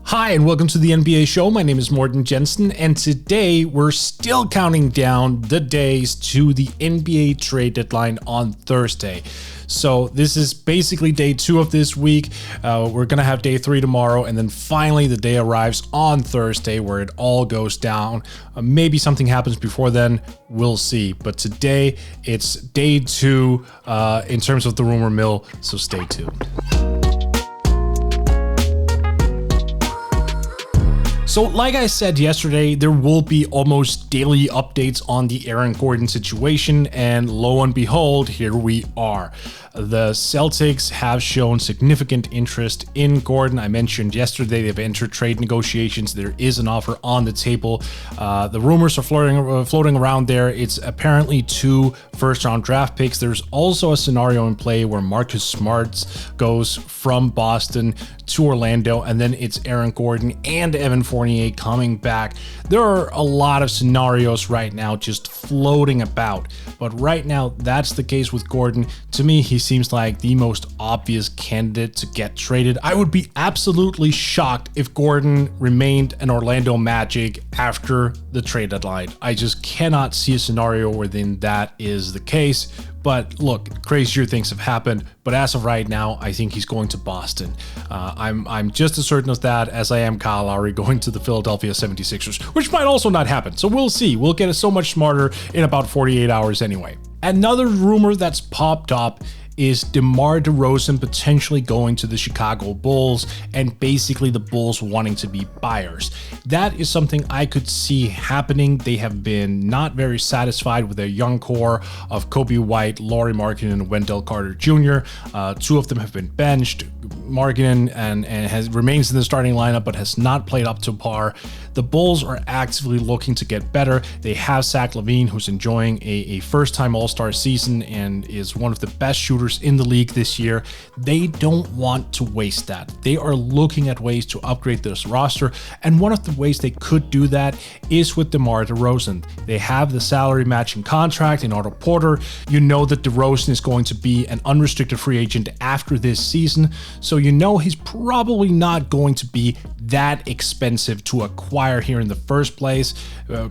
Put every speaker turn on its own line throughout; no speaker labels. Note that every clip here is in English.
Hi, and welcome to the NBA show. My name is Morten Jensen, and today we're still counting down the days to the NBA trade deadline on Thursday. So this is basically day 2 of this week. We're going to have day 3 tomorrow, and then finally the day arrives on Thursday where it all goes down. Maybe something happens before then. We'll see. But today it's day 2 in terms of the rumor mill, so stay tuned. So like I said yesterday, there will be almost daily updates on the Aaron Gordon situation, and lo and behold, here we are. The Celtics have shown significant interest in Gordon. I mentioned yesterday they've entered trade negotiations. There is an offer on the table. The rumors are floating around there. It's apparently 2 first-round draft picks. There's also a scenario in play where Marcus Smart goes from Boston to Orlando, and then it's Aaron Gordon and Evan Fournier coming back. There are a lot of scenarios right now just floating about, but right now that's the case with Gordon. To me, he seems like the most obvious candidate to get traded. I would be absolutely shocked if Gordon remained an Orlando Magic after the trade deadline. I just cannot see a scenario wherein that is the case. But look, crazier things have happened. But as of right now, I think he's going to Boston. I'm just as certain of that as I am Kyle Lowry going to the Philadelphia 76ers, which might also not happen. So we'll see. We'll get so much smarter in about 48 hours anyway. Another rumor that's popped up is DeMar DeRozan potentially going to the Chicago Bulls, and basically the Bulls wanting to be buyers. That is something I could see happening. They have been not very satisfied with their young core of Kobe White, Lauri Markkanen, and Wendell Carter Jr. 2 of them have been benched. Markkanen and remains in the starting lineup but has not played up to par. The Bulls are actively looking to get better. They have Zach LaVine, who's enjoying a first-time All-Star season and is one of the best shooters in the league this year. They don't want to waste that. They are looking at ways to upgrade this roster, and one of the ways they could do that is with DeMar DeRozan. They have the salary matching contract in Otto Porter. You know that DeRozan is going to be an unrestricted free agent after this season, so you know he's probably not going to be that expensive to acquire here in the first place.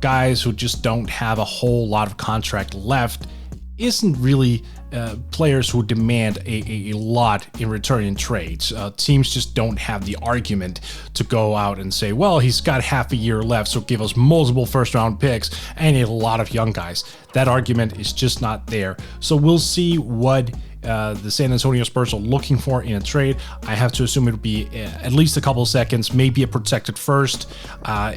Guys who just don't have a whole lot of contract left isn't really players who demand a lot in return in trades. Teams just don't have the argument to go out and say, well, he's got half a year left, so give us multiple first-round picks and a lot of young guys. That argument is just not there. So we'll see what the San Antonio Spurs are looking for in a trade. I have to assume it'll be at least a couple seconds, maybe a protected first.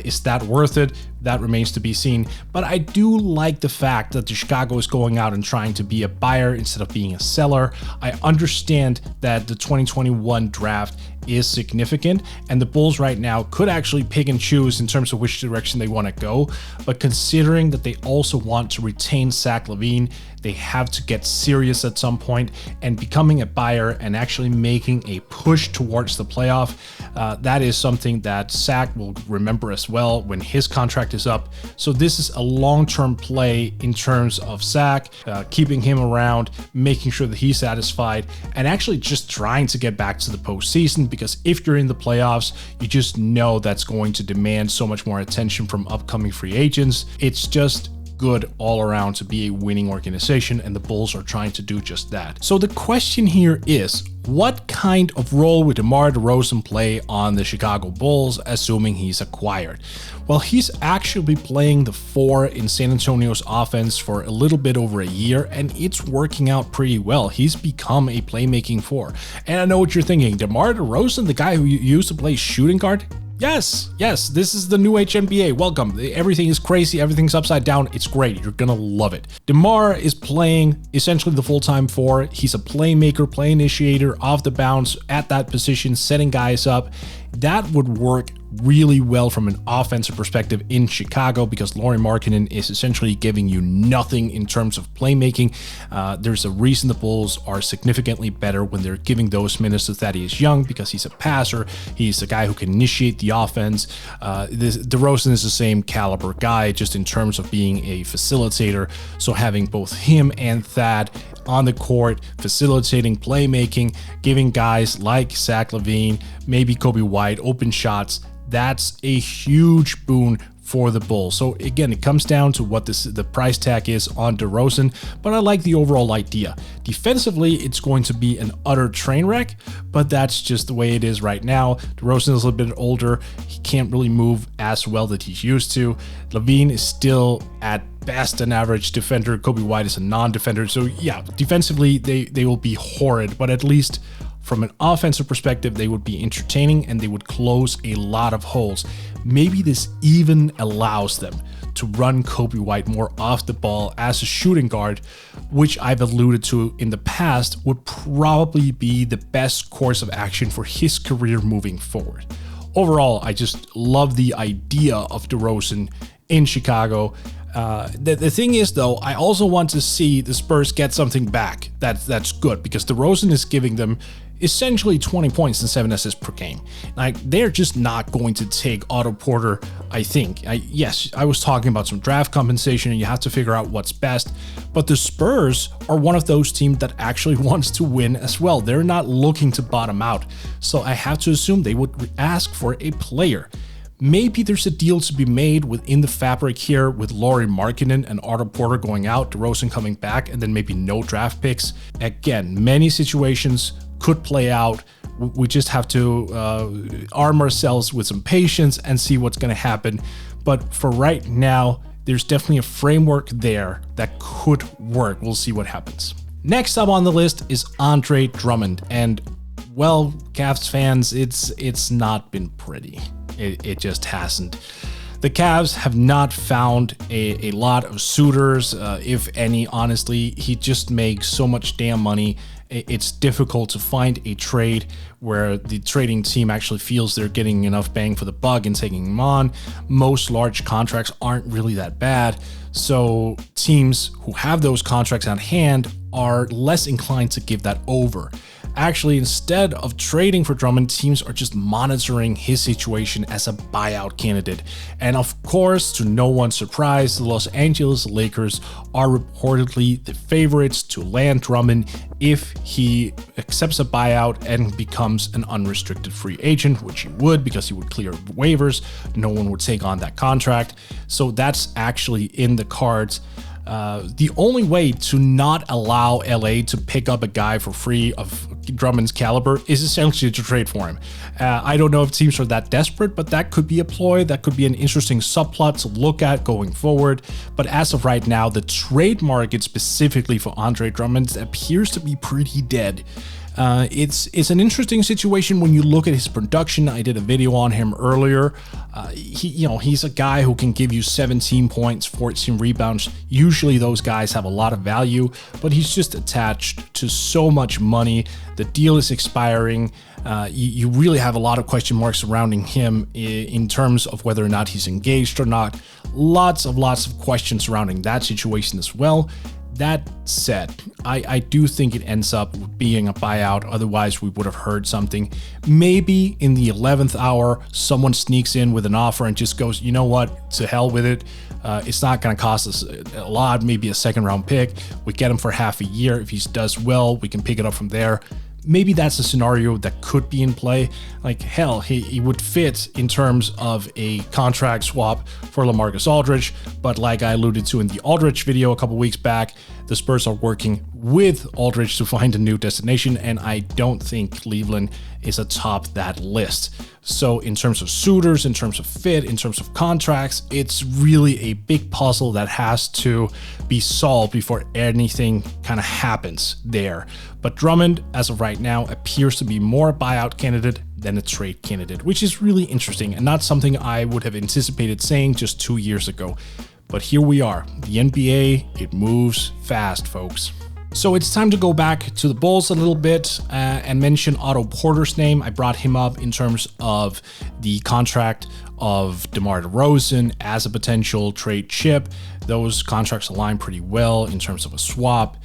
Is that worth it? That remains to be seen. But I do like the fact that the Chicago is going out and trying to be a buyer instead of being a seller. I understand that the 2021 draft is significant, and the Bulls right now could actually pick and choose in terms of which direction they want to go. But considering that they also want to retain Zach LaVine, they have to get serious at some point, and becoming a buyer and actually making a push towards the playoff. That is something that Zach will remember as well when his contract is up. So this is a long-term play in terms of Zach, keeping him around, making sure that he's satisfied, and actually just trying to get back to the postseason, because if you're in the playoffs, you just know that's going to demand so much more attention from upcoming free agents. It's just good all around to be a winning organization, and the Bulls are trying to do just that. So the question here is, what kind of role would DeMar DeRozan play on the Chicago Bulls, assuming he's acquired? Well, he's actually playing the 4 in San Antonio's offense for a little bit over a year, and it's working out pretty well. He's become a playmaking 4. And I know what you're thinking, DeMar DeRozan, the guy who used to play shooting guard? Yes, this is the new HNBA. Welcome. Everything is crazy. Everything's upside down. It's great. You're going to love it. DeMar is playing essentially the full-time 4. He's a playmaker, play initiator, off the bounce at that position, setting guys up. That would work really well from an offensive perspective in Chicago, because Lauri Markkanen is essentially giving you nothing in terms of playmaking. There's a reason the Bulls are significantly better when they're giving those minutes to Thaddeus Young, because he's a passer. He's the guy who can initiate the offense. DeRozan is the same caliber guy, just in terms of being a facilitator. So having both him and Thad on the court, facilitating playmaking, giving guys like Zach LaVine, maybe Kobe White, wide open shots, that's a huge boon for the Bulls. So again, it comes down to what the price tag is on DeRozan, but I like the overall idea. Defensively, it's going to be an utter train wreck, but that's just the way it is right now. DeRozan is a little bit older. He can't really move as well that he's used to. LaVine is still at best an average defender. Coby White is a non-defender. So yeah, defensively, they will be horrid, but at least from an offensive perspective, they would be entertaining and they would close a lot of holes. Maybe this even allows them to run Coby White more off the ball as a shooting guard, which I've alluded to in the past would probably be the best course of action for his career moving forward. Overall, I just love the idea of DeRozan in Chicago. The thing is, though, I also want to see the Spurs get something back that's good, because DeRozan is giving them essentially 20 points and 7 assists per game. Like, they're just not going to take Otto Porter, I think. Yes, I was talking about some draft compensation and you have to figure out what's best, but the Spurs are one of those teams that actually wants to win as well. They're not looking to bottom out, so I have to assume they would ask for a player. Maybe there's a deal to be made within the fabric here with Lauri Markkanen and Otto Porter going out, DeRozan coming back, and then maybe no draft picks. Again, many situations could play out. We just have to arm ourselves with some patience and see what's going to happen. But for right now, there's definitely a framework there that could work. We'll see what happens. Next up on the list is Andre Drummond. And, well, Cavs fans, it's not been pretty. It just hasn't. The Cavs have not found a lot of suitors, if any, honestly. He just makes so much damn money. It's difficult to find a trade where the trading team actually feels they're getting enough bang for the buck and taking him on. Most large contracts aren't really that bad, so teams who have those contracts at hand are less inclined to give that over. Actually, instead of trading for Drummond, teams are just monitoring his situation as a buyout candidate. And of course, to no one's surprise, the Los Angeles Lakers are reportedly the favorites to land Drummond if he accepts a buyout and becomes an unrestricted free agent, which he would, because he would clear waivers. No one would take on that contract. So that's actually in the cards. The only way to not allow LA to pick up a guy for free of Drummond's caliber is essentially to trade for him. I don't know if teams are that desperate, but that could be a ploy. That could be an interesting subplot to look at going forward. But as of right now, the trade market specifically for Andre Drummond appears to be pretty dead. It's an interesting situation when you look at his production. I did a video on him earlier. He's a guy who can give you 17 points, 14 rebounds. Usually those guys have a lot of value, but he's just attached to so much money. The deal is expiring. You really have a lot of question marks surrounding him in terms of whether or not he's engaged or not. Lots of questions surrounding that situation as well. That said, I do think it ends up being a buyout. Otherwise, we would have heard something. Maybe in the 11th hour, someone sneaks in with an offer and just goes, you know what, to hell with it. It's not going to cost us a lot, maybe a second round pick. We get him for half a year. If he does well, we can pick it up from there. Maybe that's a scenario that could be in play. Like, hell, he would fit in terms of a contract swap for LaMarcus Aldridge. But like I alluded to in the Aldridge video a couple weeks back, the Spurs are working with Aldridge to find a new destination, and I don't think Cleveland is atop that list. So in terms of suitors, in terms of fit, in terms of contracts, it's really a big puzzle that has to be solved before anything kind of happens there. But Drummond, as of right now, appears to be more a buyout candidate than a trade candidate, which is really interesting and not something I would have anticipated saying just 2 years ago. But here we are. The NBA, it moves fast, folks. So it's time to go back to the Bulls a little bit and mention Otto Porter's name. I brought him up in terms of the contract of DeMar DeRozan as a potential trade chip. Those contracts align pretty well in terms of a swap,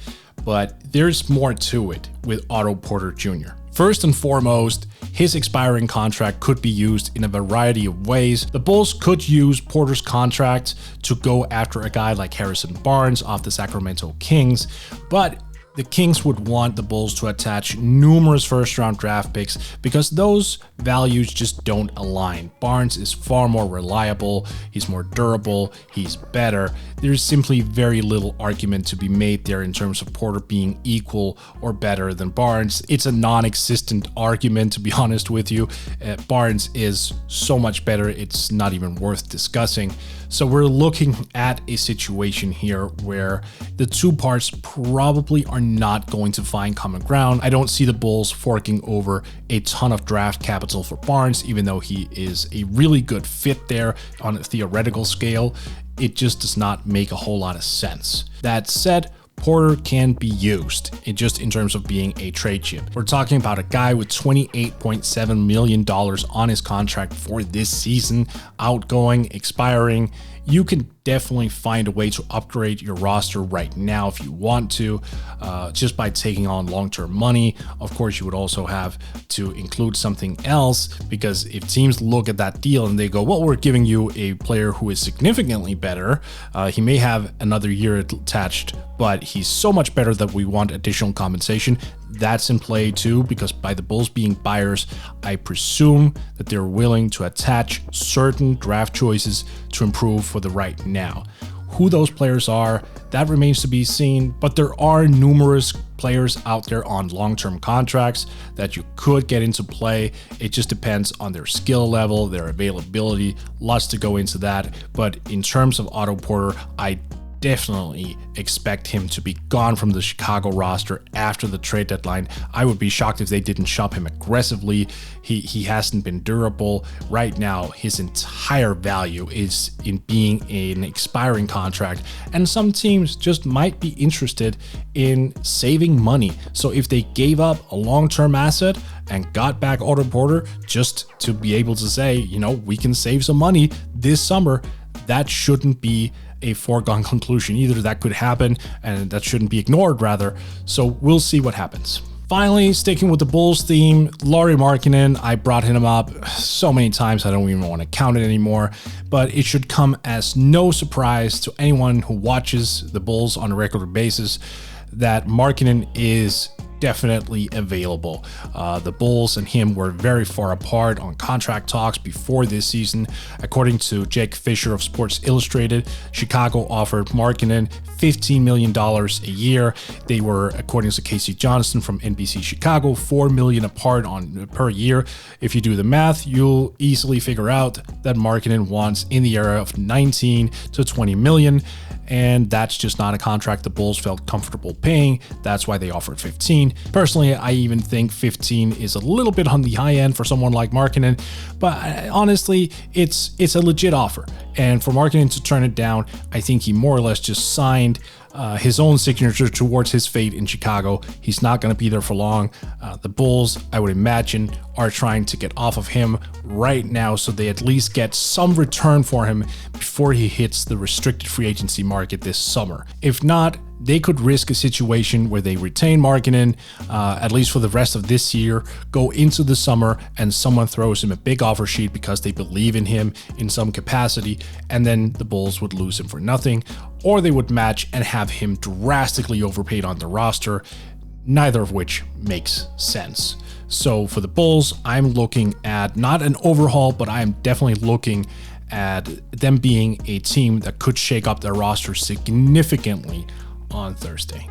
but there's more to it with Otto Porter Jr. First and foremost, his expiring contract could be used in a variety of ways. The Bulls could use Porter's contract to go after a guy like Harrison Barnes off the Sacramento Kings, but the Kings would want the Bulls to attach numerous first-round draft picks because those values just don't align. Barnes is far more reliable, he's more durable, he's better. There's simply very little argument to be made there in terms of Porter being equal or better than Barnes. It's a non-existent argument, to be honest with you. Barnes is so much better, it's not even worth discussing. So we're looking at a situation here where the two parts probably are not going to find common ground. I don't see the Bulls forking over a ton of draft capital for Barnes, even though he is a really good fit there on a theoretical scale. It just does not make a whole lot of sense. That said, Porter can be used in terms of being a trade chip. We're talking about a guy with $28.7 million on his contract for this season, outgoing, expiring. You can definitely find a way to upgrade your roster right now if you want to, just by taking on long-term money. Of course, you would also have to include something else, because if teams look at that deal and they go, well, we're giving you a player who is significantly better, he may have another year attached, but he's so much better that we want additional compensation. That's in play too, because by the Bulls being buyers, I presume that they're willing to attach certain draft choices to improve for the right now. Who those players are, that remains to be seen, but there are numerous players out there on long-term contracts that you could get into play. It just depends on their skill level, their availability, lots to go into that. But in terms of Otto Porter, I definitely expect him to be gone from the Chicago roster after the trade deadline. I would be shocked if they didn't shop him aggressively. He hasn't been durable. Right now, his entire value is in being an expiring contract, and some teams just might be interested in saving money. So if they gave up a long-term asset and got back Otto Porter just to be able to say, you know, we can save some money this summer, that shouldn't be a foregone conclusion either. That could happen, and that shouldn't be ignored, rather. So we'll see what happens. Finally, sticking with the Bulls theme, Lauri Markkanen, I brought him up so many times I don't even want to count it anymore, but it should come as no surprise to anyone who watches the Bulls on a regular basis that Markkanen is definitely available. The Bulls and him were very far apart on contract talks before this season. According to Jake Fisher of Sports Illustrated, Chicago offered Markkanen $15 million a year. They were, according to Casey Johnson from NBC Chicago, $4 million apart per year. If you do the math, you'll easily figure out that Markkanen wants in the area of 19 to 20 million. And that's just not a contract the Bulls felt comfortable paying. That's why they offered 15. Personally, I even think 15 is a little bit on the high end for someone like Markkanen, but honestly, it's a legit offer. And for Markkanen to turn it down, I think he more or less just signed his own signature towards his fate in Chicago. He's not going to be there for long. The Bulls, I would imagine, are trying to get off of him right now so they at least get some return for him before he hits the restricted free agency market this summer. If not, they could risk a situation where they retain Markkanen, at least for the rest of this year, go into the summer, and someone throws him a big offer sheet because they believe in him in some capacity, and then the Bulls would lose him for nothing, or they would match and have him drastically overpaid on the roster, neither of which makes sense. So for the Bulls, I'm looking at not an overhaul, but I am definitely looking at them being a team that could shake up their roster significantly on Thursday.